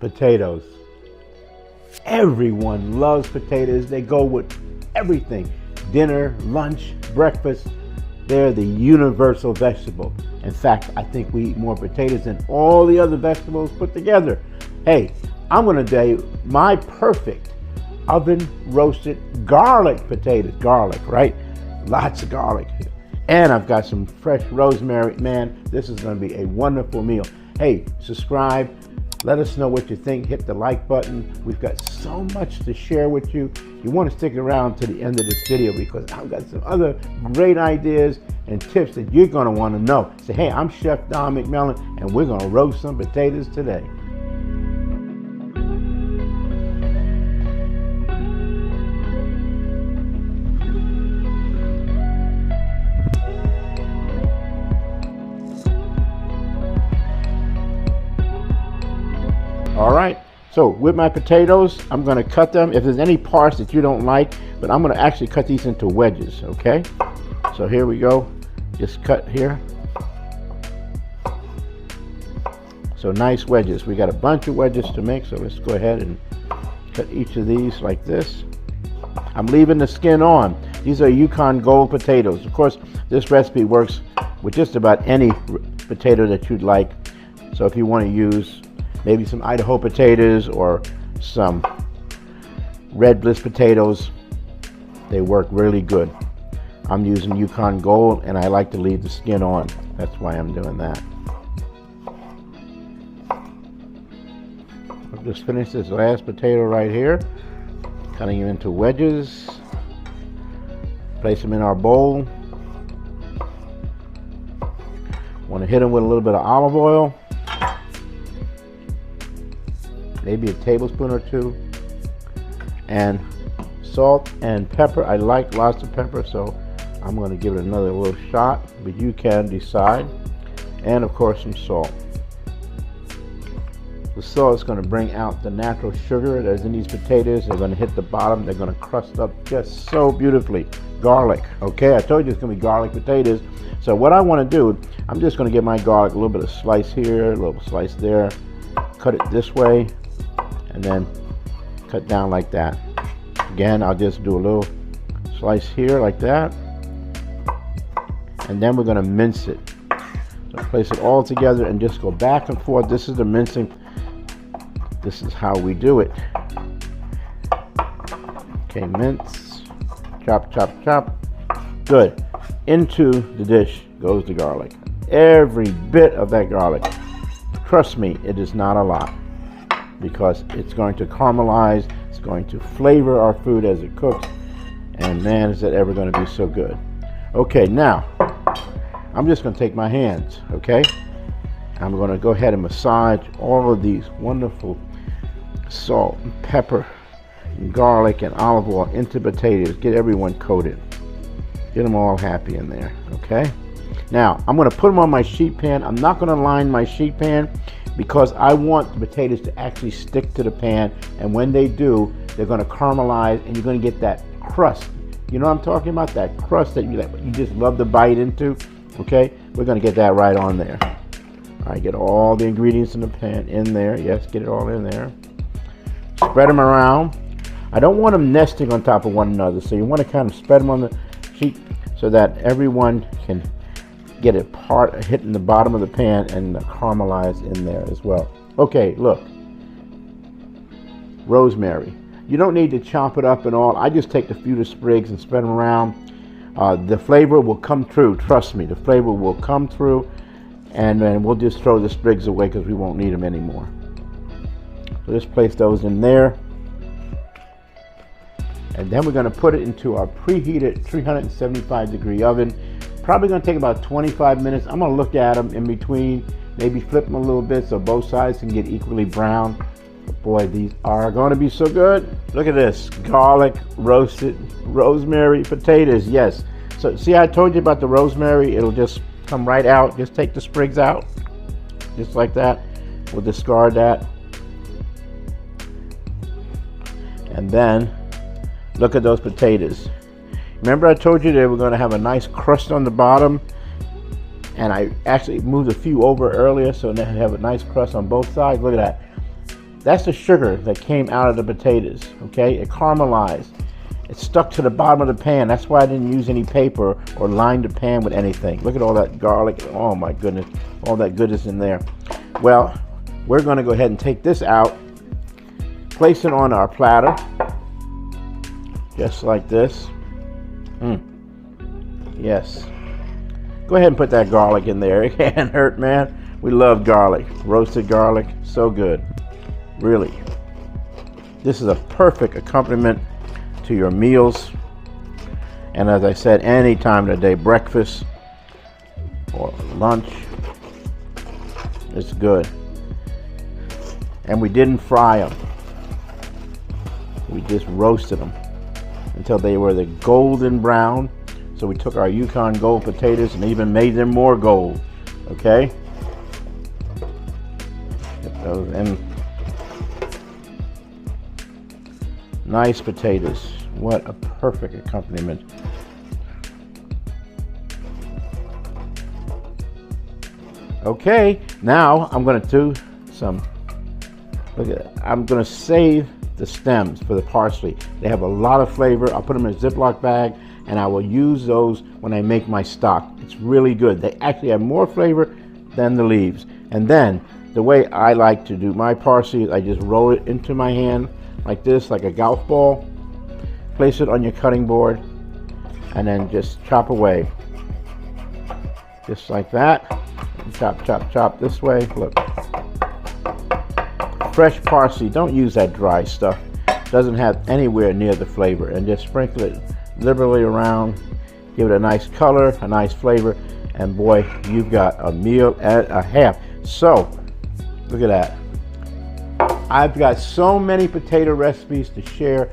Potatoes. Everyone loves potatoes. They go with everything. Dinner, lunch, breakfast. They're the universal vegetable. In fact, I think we eat more potatoes than all the other vegetables put together. Hey, I'm gonna do my perfect oven roasted garlic potatoes. Garlic, right? Lots of garlic. And I've got some fresh rosemary. Man, this is gonna be a wonderful meal. Hey, subscribe. Let us know what you think. Hit the like button. We've got so much to share with you. You want to stick around to the end of this video because I've got some other great ideas and tips that you're going to want to know. Say, hey, I'm Chef Don McMillan, and we're going to roast some potatoes today. All right, so with my potatoes, I'm gonna cut them. If there's any parts that you don't like, but I'm gonna actually cut these into wedges, okay? So here we go, just cut here. So nice wedges. We got a bunch of wedges to make, so let's go ahead and cut each of these like this. I'm leaving the skin on. These are Yukon Gold potatoes. Of course, this recipe works with just about any potato that you'd like. So if you wanna use maybe some Idaho potatoes or some red bliss potatoes, they work really good. I'm using Yukon Gold and I like to leave the skin on. That's why I'm doing that. I'll just finish this last potato right here, cutting them into wedges. Place them in our bowl. Want to hit them with a little bit of olive oil. Maybe a tablespoon or two, and salt and pepper. I like lots of pepper, so I'm going to give it another little shot, but you can decide. And of course some salt. The salt is going to bring out the natural sugar that's in these potatoes. They're going to hit the bottom. They're going to crust up just so beautifully. Garlic, okay? I told you it's going to be garlic potatoes. So what I want to do, I'm just going to get my garlic, a little bit of slice here, a little slice there, cut it this way, and then cut down like that. Again, I'll just do a little slice here like that, and then we're going to mince it. So place it all together and just go back and forth. This is the mincing. This is how we do it. Okay, mince, chop, chop, chop. Good. Into the dish goes the garlic. Every bit of that garlic. Trust me, it is not a lot, because it's going to caramelize, it's going to flavor our food as it cooks, and man, is it ever going to be so good. Okay, now, I'm just going to take my hands, okay? I'm going to go ahead and massage all of these wonderful salt and pepper and garlic and olive oil into potatoes. Get everyone coated. Get them all happy in there, okay? Now, I'm going to put them on my sheet pan. I'm not going to line my sheet pan because I want the potatoes to actually stick to the pan, and when they do, they're going to caramelize and you're going to get that crust. You know what I'm talking about? That crust that you just love to bite into, okay? We're going to get that right on there. All right, get all the ingredients in the pan in there. Yes, get it all in there. Spread them around. I don't want them nesting on top of one another, so you want to kind of spread them on the sheet so that everyone can get a part hitting the bottom of the pan and caramelize in there as well. Okay, look. Rosemary. You don't need to chop it up and all. I just take a few of the sprigs and spread them around. The flavor will come through. Trust me, the flavor will come through, and then we'll just throw the sprigs away because we won't need them anymore. So just place those in there. And then we're going to put it into our preheated 375-degree oven. Probably going to take about 25 minutes. I'm going to look at them in between, maybe flip them a little bit so both sides can get equally brown. But boy, these are going to be so good. Look at this, garlic roasted rosemary potatoes. Yes. So see, I told you about the rosemary. It'll just come right out. Just take the sprigs out, just like that. We'll discard that. And then look at those potatoes. Remember I told you they were going to have a nice crust on the bottom, and I actually moved a few over earlier so they have a nice crust on both sides. Look at that. That's the sugar that came out of the potatoes, okay? It caramelized. It stuck to the bottom of the pan. That's why I didn't use any paper or line the pan with anything. Look at all that garlic. Oh my goodness, all that goodness in there. Well, we're gonna go ahead and take this out, place it on our platter, just like this. Yes. Go ahead and put that garlic in there. It can't hurt, man. We love garlic. Roasted garlic, so good. Really. This is a perfect accompaniment to your meals. And as I said, any time of the day, breakfast or lunch, it's good. And we didn't fry them. We just roasted them until they were the golden brown. So we took our Yukon Gold potatoes and even made them more gold, okay? And nice potatoes. What a perfect accompaniment. Okay, now I'm going to do some, look at that. I'm going to save the stems for the parsley. They have a lot of flavor. I'll put them in a Ziploc bag and I will use those when I make my stock. It's really good. They actually have more flavor than the leaves. And then the way I like to do my parsley is I just roll it into my hand like this, like a golf ball. Place it on your cutting board and then just chop away. Just like that. Chop, chop, chop this way. Look. Fresh parsley, don't use that dry stuff. Doesn't have anywhere near the flavor. And just sprinkle it liberally around. Give it a nice color, a nice flavor. And boy, you've got a meal and a half. So, look at that. I've got so many potato recipes to share.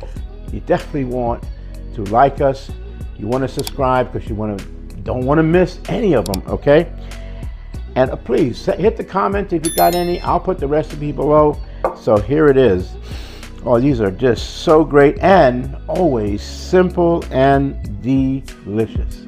You definitely want to like us. You want to subscribe because you don't want to miss any of them, okay? And please hit the comment if you got any. I'll put the recipe below. So here it is. Oh, these are just so great and always simple and delicious.